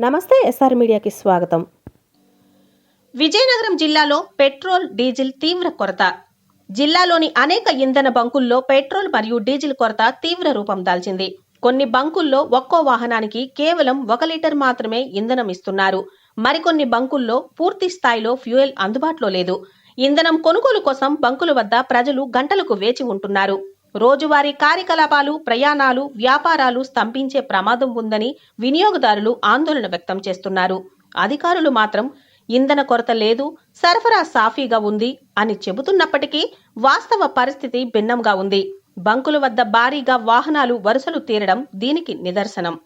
నమస్తే ఎస్ఆర్ మీడియాకి స్వాగతం. విజయనగరం జిల్లాలో పెట్రోల్, డీజిల్ తీవ్ర కొరత. జిల్లాలోని అనేక ఇంధన బంకుల్లో పెట్రోల్ మరియు డీజిల్ కొరత తీవ్ర రూపం దాల్చింది. కొన్ని బంకుల్లో ఒక్కో వాహనానికి కేవలం 1 లీటర్ మాత్రమే ఇంధనం ఇస్తున్నారు. మరికొన్ని బంకుల్లో పూర్తి స్థాయిలో ఫ్యూయల్ అందుబాటులో లేదు. ఇంధనం కొనుగోలు కోసం బంకుల వద్ద ప్రజలు గంటలకు వేచి ఉంటున్నారు. రోజువారీ కార్యకలాపాలు, ప్రయాణాలు, వ్యాపారాలు స్తంభించే ప్రమాదం ఉందని వినియోగదారులు ఆందోళన వ్యక్తం చేస్తున్నారు. అధికారులు మాత్రం ఇంధన కొరత లేదు, సరఫరా సాఫీగా ఉంది అని చెబుతున్నప్పటికీ వాస్తవ పరిస్థితి భిన్నంగా ఉంది. బంకుల వద్ద భారీగా వాహనాలు వరుసలు తీరడం దీనికి నిదర్శనం.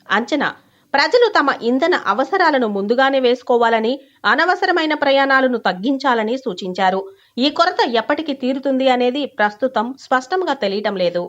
అంచనా: ప్రజలు తమ ఇంధన అవసరాలను ముందుగానే వేసుకోవాలని, అనవసరమైన ప్రయాణాలను తగ్గించాలని సూచించారు. ఈ కొరత ఎప్పటికి తీరుతుంది అనేది ప్రస్తుతం స్పష్టంగా తెలియటం లేదు.